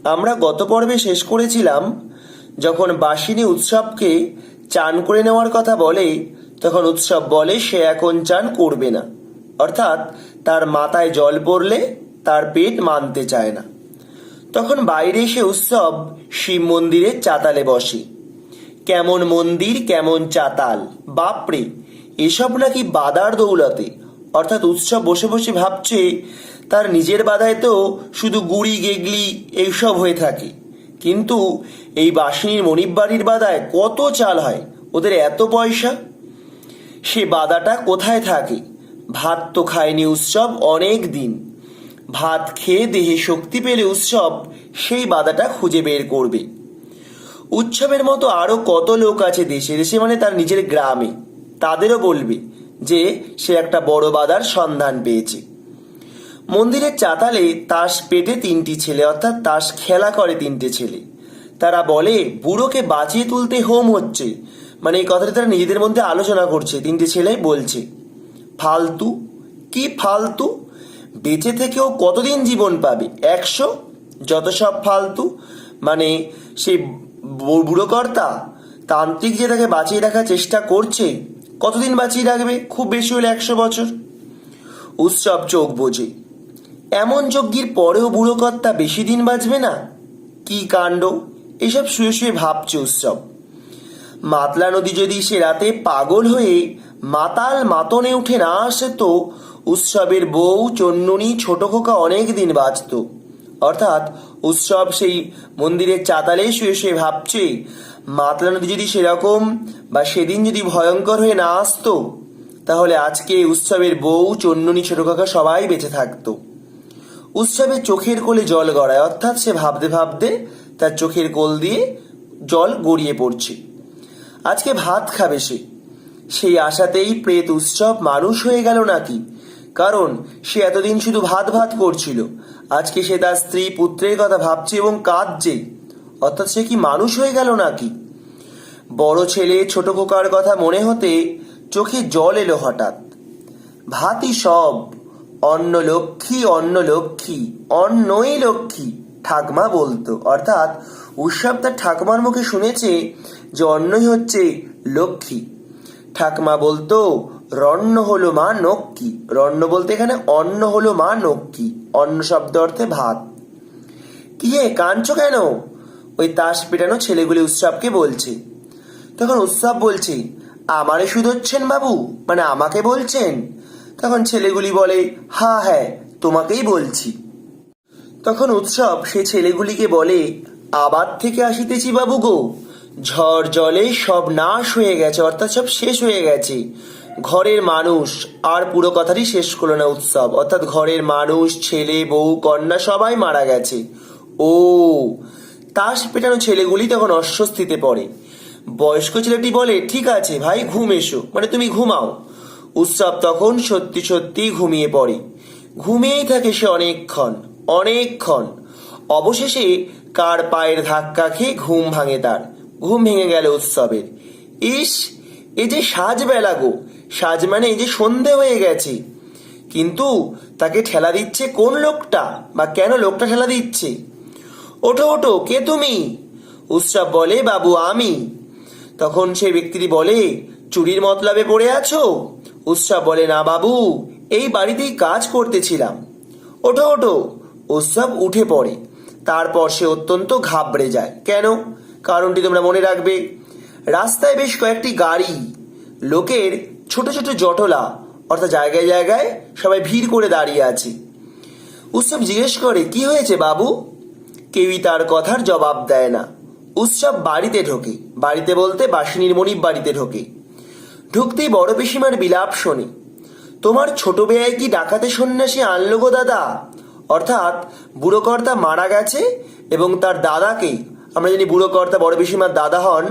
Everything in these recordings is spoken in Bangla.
আমরা গত পর্বে শেষ করেছিলাম যখন বাসিনী উৎসবকে চান করে নেওয়ার কথা বলে, তখন উৎসব বলে সে এখন চান করবে না, অর্থাৎ তার মাথায় জল পড়লে তার পেট মানতে চায় না। তখন বাইরে এসে উৎসব শিব মন্দিরের চাতালে বসে। কেমন মন্দির কেমন চাতাল, বাপরে, এসব নাকি বাদার দৌলতে। অর্থাৎ উৎসব বসে বসে ভাবছে তার নিজের বাদায় তো শুধু গুড়ি গেগলি এইসব হয়ে থাকে, কিন্তু এই বাসিনীর মনিব বাড়ির বাদায় কত চাল হয়, ওদের এত পয়সা। সে বাদাটা কোথায় থাকে? ভাত তো খায়নি উৎসব অনেক দিন। ভাত খেয়ে দেহে শক্তি পেলে উৎসব সেই বাদাটা খুঁজে বের করবে। উৎসবের মতো আরো কত লোক আছে দেশে দেশে, মানে তার নিজের গ্রামে, তাদেরও বলবে যে সে একটা বড় বাদার সন্ধান পেয়েছে। মন্দিরের চাতালে তাস পেটে তিনটি ছেলে, অর্থাৎ তাস খেলা করে তিনটে ছেলে। তারা বলে বুড়োকে বাঁচিয়ে তুলতে হোম হচ্ছে, মানে এই কথাটা তারা নিজেদের মধ্যে আলোচনা করছে। তিনটে ছেলে বলছে, ফালতু, কি ফালতু, বেঁচে থেকেও কতদিন জীবন পাবে? 100, যত সব ফালতু। মানে সেই বুড়ো কর্তা তান্ত্রিক যে তাকে বাঁচিয়ে রাখার চেষ্টা করছে, কতদিন বাঁচিয়ে রাখবে? খুব বেশি হলে 100 বছর। উৎসব চোখ বোঝে, এমন যজ্ঞের পরেও বুড়ো কর্তা বেশি দিন বাঁচবে না? কি কাণ্ড! এসব শুয়ে শুয়ে ভাবছে উৎসব। মাতলা নদী যদি সে রাতে পাগল হয়ে মাতাল মাতনে উঠে না আসে তো উৎসবের বউ চন্ননী ছোট খোকা অনেক দিন বাঁচত। অর্থাৎ উৎসব সেই মন্দিরের চাতালে শুয়ে শুয়ে ভাবছে মাতলা নদী যদি সেরকম বা সেদিন যদি ভয়ঙ্কর হয়ে না আসতো, তাহলে আজকে উৎসবের বউ চন্ননী ছোট কাকা সবাই বেঁচে থাকতো। উৎসবের চোখের কোলে জল গড়ায়, অর্থাৎ সে ভাবতে ভাবতে তার চোখের কোল দিয়ে জল গড়িয়ে পড়ছে। আজকে ভাত খাবে সে, সেই আশাতেই প্রেত উৎসব মানুষ হয়ে গেল নাকি? কারণ সে এতদিন শুধু ভাত ভাত করছিল, আজকে সে তার স্ত্রী পুত্রের কথা ভাবছে এবং কাঁদছে। অর্থাৎ সে কি মানুষ হয়ে গেল নাকি? বড় ছেলে ছোট খোকার কথা মনে হতে চোখে জল এলো হঠাৎ। ভাতই সব, অন্ন লক্ষ্মী, অন্ন লক্ষ্মী, অন্নই লক্ষ্মী, ঠাকমা বলতো। অর্থাৎ উৎসব তার ঠাকুমার মুখে শুনেছে যে অন্নই হচ্ছে লক্ষ্মী। ঠাকমা বলতো রন্ন হলো মা নক্কি। রন্ন বলতে এখানে অন্ন হলো মা নক্কি, অন্ন শব্দ অর্থে ভাত। কি হে, কাঁদছো কেন? ওই তাস পেটানো ছেলেগুলি উৎসবকে বলছে। তখন উৎসব বলছে, আমারে শুধোচ্ছেন বাবু, মানে আমাকে বলছেন? তখন ছেলেগুলি বলে, হ্যাঁ, তোমাকেই বলছি। তখন উৎসব সে ছেলেগুলিকে বলে, আবার থেকে আসিতেছি বাবু গো, ঝড় জলে সব নাশ হয়ে গেছে, অর্থাৎ সব শেষ হয়ে গেছে। ঘরের মানুষ, আর পুরো কথাটি শেষ করলো না উৎসব, অর্থাৎ ঘরের মানুষ, ছেলে বউ কন্যা সবাই মারা গেছে। ও, তাস পেটানো ছেলেগুলি তখন অস্বস্তিতে পড়ে। বয়স্ক ছেলেটি বলে, ঠিক আছে ভাই, ঘুম এসো, মানে তুমি ঘুমাও। উৎসব তখন সত্যি সত্যি ঘুমিয়ে পড়ে। ঘুমিয়েই থাকে সে অনেকক্ষণ অনেকক্ষণ। অবশেষে কার পায়ের ধাক্কা খেয়ে ঘুম ভাঙে তার। ঘুম ভেঙে গেল উৎসবের। ইস, এই যে সাজবেলা গো, সাজ মানে এই যে সন্ধে হয়ে গেছে। কিন্তু তাকে ঠেলা দিচ্ছে কোন লোকটা, বা কেন লোকটা ঠেলা দিচ্ছে? ওঠো ওঠো, কে তুমি? উৎসব বলে, বাবু আমি। তখন সেই ব্যক্তিটি বলে, চুরির মতলবে পড়ে আছো? উৎসব বলে, না বাবু, এই বাড়িতেই কাজ করতেছিলাম। ওঠো ওঠো। উৎসব উঠে পড়ে। তারপর সে অত্যন্ত ঘাবড়ে যায়। কেন? কারণটি তোমরা মনে রাখবে। রাস্তায় বেশ কয়েকটি গাড়ি, লোকের ছোট ছোট জটলা, অর্থাৎ জায়গায় জায়গায় সবাই ভিড় করে দাঁড়িয়ে আছে। উৎসব জিজ্ঞেস করে, কি হয়েছে বাবু? কেউই তার কথার জবাব দেয় না। উৎসব বাড়িতে ঢোকে, বাড়িতে বলতে বাসিনীর মনিব বাড়িতে ঢোকে। ঢুকতেই বড় পিসিমার বিলাপ শোনে। তোমার ছোট বেয়াই কি ডাকাতে সন্ন্যাসী আনলো গো দাদা? অর্থাৎ বুড়ো কর্তা মারা গেছে এবং তার দাদাকে, আমরা জানি বুড়ো কর্তা বড় পিসিমার দাদা হন,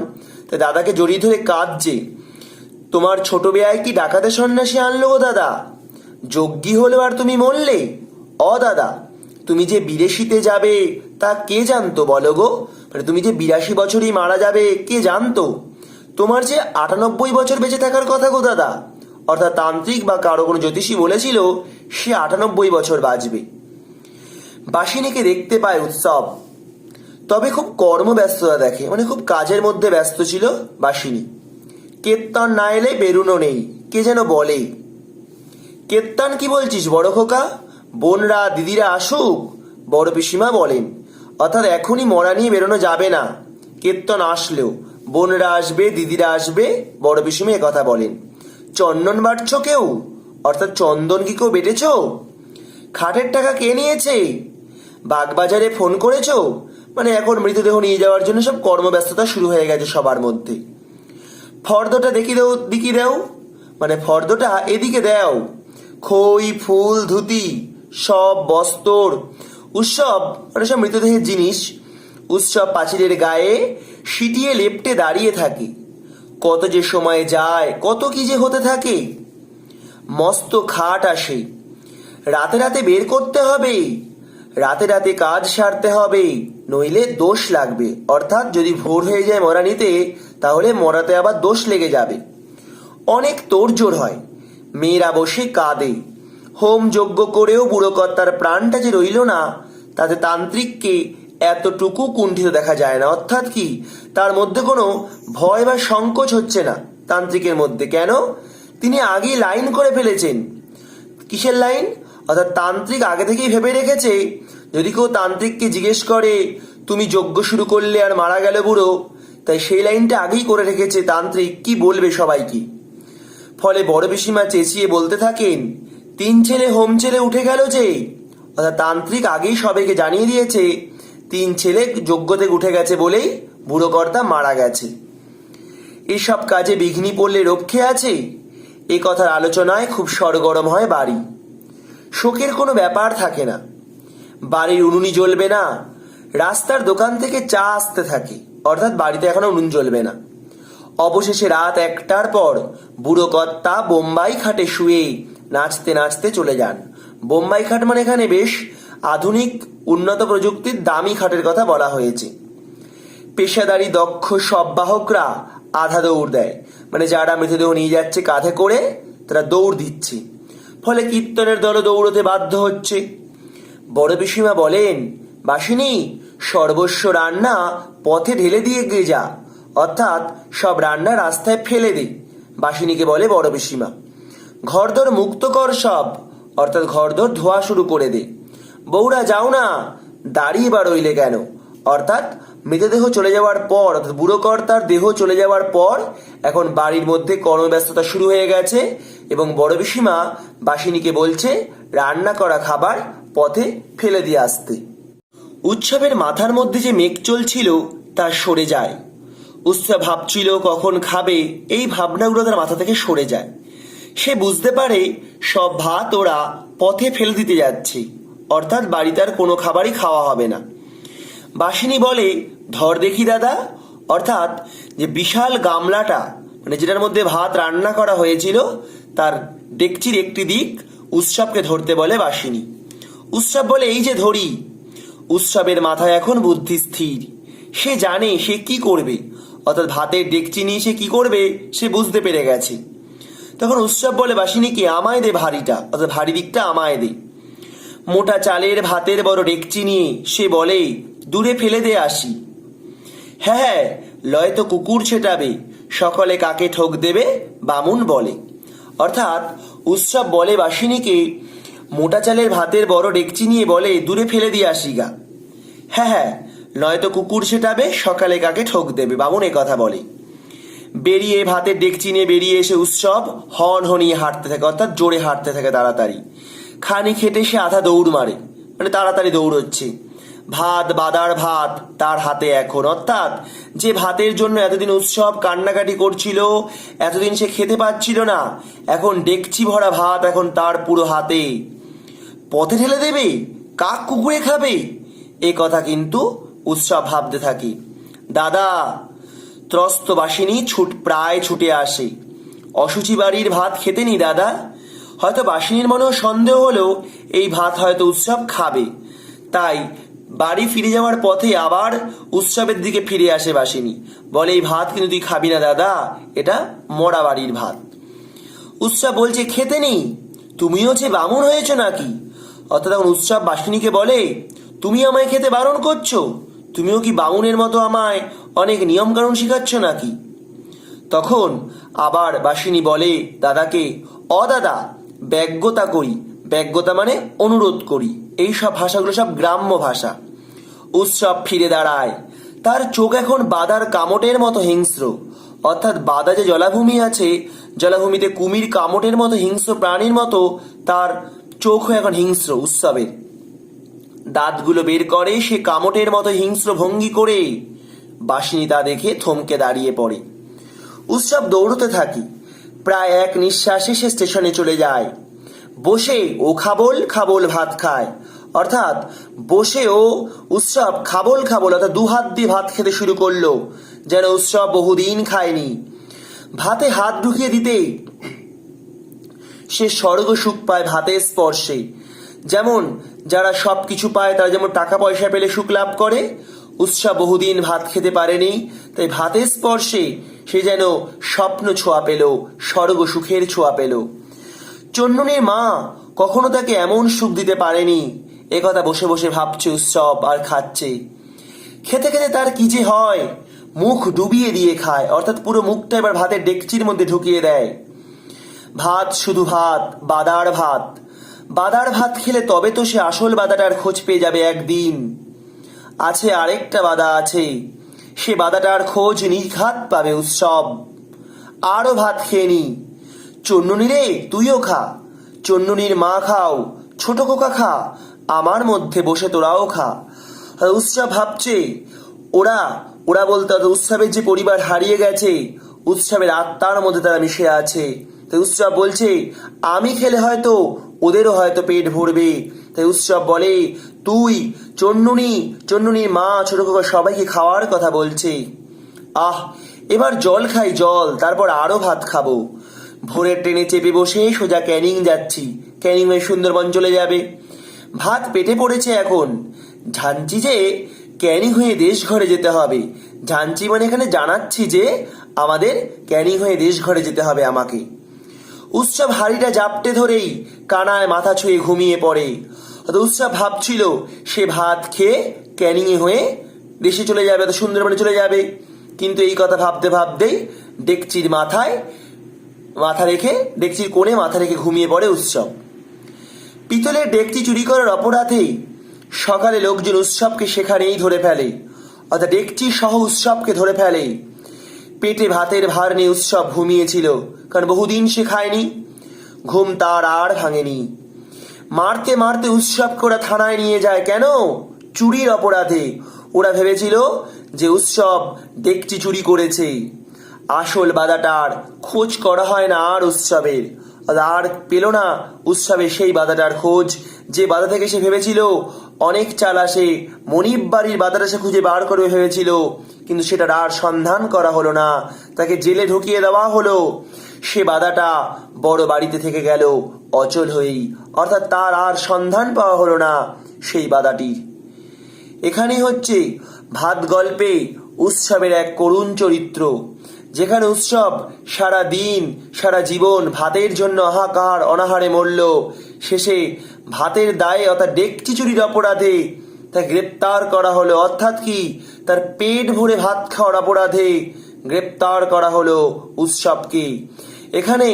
তাই দাদাকে জড়িয়ে ধরে কাঁদছে। তোমার ছোট বেয়াই কি ডাকাতে সন্ন্যাসী আনলো গো দাদা? যজ্ঞী হলো আর তুমি মরলে? অ দাদা, তুমি যে বিদেশিতে যাবে তা কে জানতো বলো গো? মানে তুমি যে 82 বছরই মারা যাবে কে জানতো? তোমার যে 98 বছর বেঁচে থাকার কথা গো দাদা। অর্থাৎ তান্ত্রিক বা কারো কোনো জ্যোতিষী বলেছিল সে 98 বছর বাঁচবে। বাসিনীকে দেখতে পায় উৎসব। তবে খুব কর্মব্যস্ততা দেখে, মানে খুব কাজের মধ্যে ব্যস্ত ছিল বাসিনী। কেত্তন না এলে বেরুনো নেই, কে যেন বলে। কেত্তন কি বলছিস বড় খোকা, বোনরা দিদিরা আসুক, বড় পিসিমা বলেন। অর্থাৎ এখনই মরা নিয়ে বেরোনো যাবে না, কেত্তন আসলেও বোনরা আসবে, দিদিরা আসবে, বড় পিসিমা কথা বলেন। চন্দন বাটছ কেউ, অর্থাৎ চন্দন কি কেউ বেটেছ? খাটের টাকা কে নিয়েছে? বাগবাজারে ফোন করেছো? মানে এখন মৃতদেহ নিয়ে যাওয়ার জন্য সব কর্মব্যস্ততা শুরু হয়ে গেছে সবার মধ্যে। ফর্দটা দিকি দাও, মানে ফর্দটা এদিকে দাও। খই ফুল ধুতি সব বস্তর, উৎসব মানে সব মৃতদেহের জিনিস উৎসব পাঁচিলের গায়ে সিটিয়ে লেপ্টে দাঁড়িয়ে থাকে। কত যে সময় যায়, কত কি যে হতে থাকে। মস্ত খাট আসে, রাতে রাতে বের করতে হবে, রাতে রাতে কাজ সারতে হবে, নইলে দোষ লাগবে। অর্থাৎ যদি ভোর হয়ে যায় মরা নিতে, তাহলে মরাতে আবার দোষ লেগে যাবে। অনেক তোড়জোড় হয়, মেয়েরা বসে কাঁদে। হোম যজ্ঞ করেও বুড়ো কর্তার প্রাণটা যে রইল না, তাতে তান্ত্রিককে এতটুকু কুণ্ঠিত দেখা যায় না। অর্থাৎ কি, তার মধ্যে কোনো ভয় বা সংকোচ হচ্ছে না তান্ত্রিকের মধ্যে। কেন? তিনি আগেই লাইন করে ফেলেছেন। কিসের লাইন? অর্থাৎ তান্ত্রিক আগে থেকেই ভেবে রেখেছে, যদি কেউ তান্ত্রিককে জিজ্ঞেস করে তুমি যজ্ঞ শুরু করলে আর মারা গেল বুড়ো, তাই সেই লাইনটা আগেই করে রেখেছে তান্ত্রিক কি বলবে সবাইকে। ফলে বড় পিসিমা চেঁচিয়ে বলতে থাকেন, 3 ছেলে হোম ছেলে উঠে গেল যে। অর্থাৎ তান্ত্রিক আগেই সবাইকে জানিয়ে দিয়েছে 3 ছেলে যজ্ঞ থেকে উঠে গেছে বলেই বুড়ো কর্তা মারা গেছে। এসব কাজে বিঘ্নি পড়লে রক্ষে আছে, এ কথার আলোচনায় খুব সরগরম হয় বাড়ি। শোকের কোনো ব্যাপার থাকে না, বাড়ির উনুনই জ্বলবে না, রাস্তার দোকান থেকে চা আসতে থাকে, অর্থাৎ বাড়িতে এখনো উনুন জ্বলবে না। অবশেষে রাত 1টার পর বুড়ো কর্তা বোম্বাই খাটে শুয়ে নাচতে নাচতে চলে যান। বোম্বাই খাট মানে এখানে বেশ আধুনিক উন্নত প্রযুক্তির দামি খাটের কথা বলা হয়েছে। পেশাদারি দক্ষ সব বাহকরা আধা দৌড় দেয়, মানে যারা মৃতদেহ নিয়ে যাচ্ছে কাঁধে করে তারা দৌড় দিচ্ছে। ফলে কীর্তনের দলও দৌড়তে বাধ্য হচ্ছে। বড় পিসিমা বলেন, বাসিনী সর্বস্ব রান্না পথে ঢেলে দিয়ে গে যা, অর্থাৎ সব রান্না রাস্তায় ফেলে দে। বাসিনীকে বলে বড় পিসিমা। ঘরদোর মুক্ত কর সব, অর্থাৎ ঘরদোর ধোয়া শুরু করে দে। বউরা যাও না, দাঁড়িয়ে বা রইলে কেন? অর্থাৎ মৃতদেহ চলে যাওয়ার পর, অর্থাৎ বুড়ো কর্তার দেহ চলে যাওয়ার পর এখন বাড়ির মধ্যে কর্মব্যস্ততা শুরু হয়ে গেছে এবং বড় পিসিমা বাসিনীকে বলছে রান্না করা খাবার পথে ফেলে দিয়ে আসতে। উৎসবের মাথার মধ্যে যে মেঘ চলছিল তা সরে যায়। উৎসব ভাবছিল কখন খাবে, এই ভাবনাগুলো তার মাথা থেকে সরে যায়। সে বুঝতে পারে সব ভাত ওরা পথে ফেলে দিতে যাচ্ছে, অর্থাৎ বাড়িতে আর কোনো খাবারই খাওয়া হবে না। বাসিনী বলে, ধর দেখি দাদা, অর্থাৎ যে বিশাল গামলাটা, মানে যেটার মধ্যে ভাত রান্না করা হয়েছিল, তার ডেকচির একটি দিক উৎসবকে ধরতে বলে বাসিনী। উৎসব বলে, এই যে ধরি। উৎসবের মাথায় এখন বুদ্ধি স্থির, সে জানে সে কি করবে, অর্থাৎ ভাতের ডেকচি নিয়ে সে কি করবে সে বুঝতে পেরে গেছে। তখন উৎসব বলে বাসিনীকে, আমায় দে ভারীটা, অর্থাৎ ভারী দিকটা আমায় দে। মোটা চালের ভাতের বড় ডেকচি নিয়ে সে বলে, দূরে ফেলে দে আসি। হ্যাঁ, লয় তো কুকুর ছেটাবে, সকলে কাকে ঠোক দেবে বামুন বলে। অর্থাৎ উৎসব বলে বাসিনীকে, মোটা চালের ভাতের বড় ডেকচি নিয়ে বলে, দূরে ফেলে দিয়ে আসি গা। হ্যাঁ, নয়তো কুকুর ছেটাবে, সকালে কাকে ঠোক দেবে বামুন এ কথা বলে। বেরিয়ে ভাতের ডেকচি নিয়ে বেরিয়ে এসে উৎসব হন হনিয়ে হাঁটতে থাকে, অর্থাৎ জোরে হাঁটতে থাকে তাড়াতাড়ি। খানি খেটে সে আধা দৌড় মারে, মানে তাড়াতাড়ি দৌড়চ্ছে। ভাত বাদার ভাত তার হাতে এখন, অর্থাৎ যে ভাতের জন্য এতদিন উৎসব কান্নাকাটি করছিল, এতদিন সে খেতে পাচ্ছিল না, এখন ডেকচি ভরা ভাত এখন তার পুরো হাতে। পথে ঠেলে দেবে, কাক কুকুরে খাবে, এ কথা কিন্তু উৎসব ভাবতে থাকি। দাদা, ত্রস্ত বাসিনী প্রায় ছুটে আসে। অসুচি বাড়ির ভাত খেতে নি দাদা। হয়তো বাসিনীর মনেও সন্দেহ হলো এই ভাত হয়তো উৎসব খাবে, তাই বাড়ি ফিরে যাওয়ার পথে আবার উৎসবের দিকে ফিরে আসে বাসিনী, বলে এই ভাত কিন্তু তুই খাবি না দাদা, এটা মরা বাড়ির ভাত। উৎসব বলছে, খেতে নেই, তুমিও যে বামুন হয়েছ নাকি? অর্থাৎ তখন উৎসব বাসিনীকে বলে, তুমি আমায় খেতে বারণ করছো, তুমিও কি বাউনের মতো আমায় অনেক নিয়মকানুন শেখাচ্ছ নাকি? তখন আবার বাসিনী বলে দাদাকে, দাদা, ব্যগ্যতা করি। ব্যগ্যতা মানে অনুরোধ করি। এই সব ভাষাগুলো সব গ্রাম্য ভাষা। উৎসব ফিরে দাঁড়ায়। তার চোখ এখন বাদার কামটের মতো হিংস্র। অর্থাৎ বাদা যে জলাভূমি আছে, জলাভূমিতে কুমির কামটের মতো হিংস্র প্রাণীর মতো তার চোখ এখন হিংস্র। উৎসবের দাঁতগুলো বের করে সে কামটের মতো হিংস্র ভঙ্গি করে। বাসিনী তা দেখে থমকে দাঁড়িয়ে পড়ে। উৎসব দৌড়তে থাকে। প্রায় এক নিঃশ্বাসে সে স্টেশনে চলে যায়। বসে ও খাবল খাবল ভাত খায়। অর্থাৎ বসে ও উৎসব খাবল খাবল অর্থাৎ দুহাত দিয়ে ভাত খেতে শুরু করলো, যেন উৎসব বহুদিন খায়নি। ভাতে হাত ঢুকিয়ে দিতে সে স্বর্গ সুখ পায় ভাতের স্পর্শে। যেমন যারা সব কিছু পায়, তারা যেমন টাকা পয়সা পেলে সুখ লাভ করে, উৎসব বহুদিন ভাত খেতে পারেনি, তাই ভাতের স্পর্শে সে যেন স্বপ্ন ছোঁয়া পেল, স্বর্গ সুখের ছোঁয়া পেল। চন্ননীর মা কখনো তাকে এমন সুখ দিতে পারেনি, একথা বসে বসে ভাবছে উৎসব আর খাচ্ছে। খেতে খেতে তার কি যে হয়, মুখ ডুবিয়ে দিয়ে খায়। অর্থাৎ পুরো মুখটা এবার ভাতের ডেকচির মধ্যে ঢুকিয়ে দেয়। ভাত শুধু ভাত, বাদার ভাত। বাদার ভাত খেলে তবে তো সে আসল বাদাটার খোঁজ পেয়ে যাবে একদিন। আছে আরেকটা বাদা আছে, সে বাদাটার খোঁজ নির্ঘাত পাবে উৎসব। আরো ভাত খেয়ে নি। চন্ননী রে, তুইও খা। চন্ননীর মা খাও, ছোট খোকা খা, আমার মধ্যে বসে তোরাও খা। উৎসব ভাবছে ওরা ওরা বলতে উৎসবের যে পরিবার হারিয়ে গেছে, উৎসবের আত্মার মধ্যে তারা মিশে আছে। তাই উৎসব বলছে আমি খেলে হয়তো ওদেরও হয়তো পেট ভরবে। তাই উৎসব বলে তুই, চন্ননীর মা, ছোট খোকা সবাইকে খাওয়ার কথা বলছে। এবার জল খাই, জল, তারপর আরো ভাত খাবো। ভোরের ট্রেনে চেপে বসে সোজা ক্যানিং যাচ্ছি। ক্যানিং হয়ে সুন্দরবন চলে যাবে। ভাত পেটে পড়েছে এখন। ঝাঞ্চি যে ক্যানিং হয়ে দেশ ঘরে যেতে হবে। ঝাঞ্চি মানে এখানে জানাচ্ছি যে আমাদের ক্যানিং হয়ে দেশ ঘরে যেতে হবে আমাকে। উৎসব হাড়িটা জাপটে ধরেই কানায় মাথা ছুঁয়ে ঘুমিয়ে পড়ে। উৎসব ভাবছিল সে ভাত খেয়ে ক্যানিং হয়ে দেশে চলে যাবে, সুন্দরবনে চলে যাবে। কিন্তু এই কথা ভাবতে ভাবতেই ডেকচির ডেকচির কোণে মাথা রেখে ঘুমিয়ে পড়ে উৎসব। পিতলের ডেকচি চুরি করার অপরাধেই সকালে লোকজন উৎসবকে সেখানেই ধরে ফেলে। অর্থাৎ ডেকচি সহ উৎসবকে ধরে ফেলে। পেটে ভাতের ভার নিয়ে উৎসব ঘুমিয়েছিল, কারণ বহুদিন সে খায়নি। ঘুম তার আর ভাঙেনি। মারতে মারতে উৎসবকে ওরা থানায় নিয়ে যায়। কেন? চুরির অপরাধে। ওরা ভেবেছিল যে উৎসব ডেকচি চুরি করেছে। আসল বাদাটার খোঁজ করা হয় না আর উৎসবের। আর পেল না উৎসবের সেই বাদাটার খোঁজ, যে বাদা থেকে সে ভেবেছিল অনেক চাল আসে, মনিব বাড়ির বাদাটা সে খুঁজে বার করবে ভেবেছিল, কিন্তু সেটার আর সন্ধান করা হলো না। তাকে জেলে ঢুকিয়ে দেওয়া হলো। সে বাদাটা বড় বাড়িতে থেকে গেল অচল হয়েই। অর্থাৎ তার আর সন্ধান পাওয়া হলো না সেই বাদাটির। এখানেই হচ্ছে ভাত গল্পে উৎসবের এক করুণ চরিত্র, যেখানে উৎসব সারা দিন সারা জীবন ভাতের জন্য হাহাকার অনাহারে মরল। শেষে ভাতের দায়ে অর্থাৎ ডেকচি চুরির অপরাধে তাকে গ্রেপ্তার করা হলো। অর্থাৎ কি, তার পেট ভরে ভাত খাওয়ার অপরাধে গ্রেপ্তার করা হলো উৎসবকে। এখানে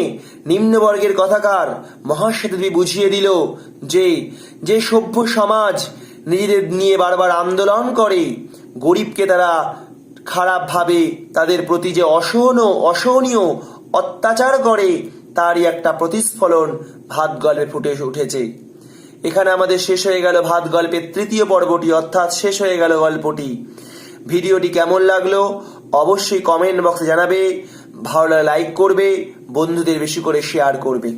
নিম্নবর্গের কথাকার মহাশ্বেতদেবী বুঝিয়ে দিল যে যে সভ্য সমাজ নিজেদের নিয়ে বারবার আন্দোলন করে, গরিবকে তারা খারাপ ভাবে, তাদের প্রতি যে অসহনীয় অত্যাচার করে, তারই একটা প্রতিস্ফলন ভাত গল্পে ফুটে উঠেছে। এখানে আমাদের শেষ হয়ে গেল ভাত গল্পের তৃতীয় পর্বটি, অর্থাৎ শেষ হয়ে গেল গল্পটি। ভিডিওটি কেমন লাগলো অবশ্যই কমেন্ট বক্সে জানাবে। ভালো লাগলে লাইক করবে, বন্ধুদের বেশি করে শেয়ার করবে।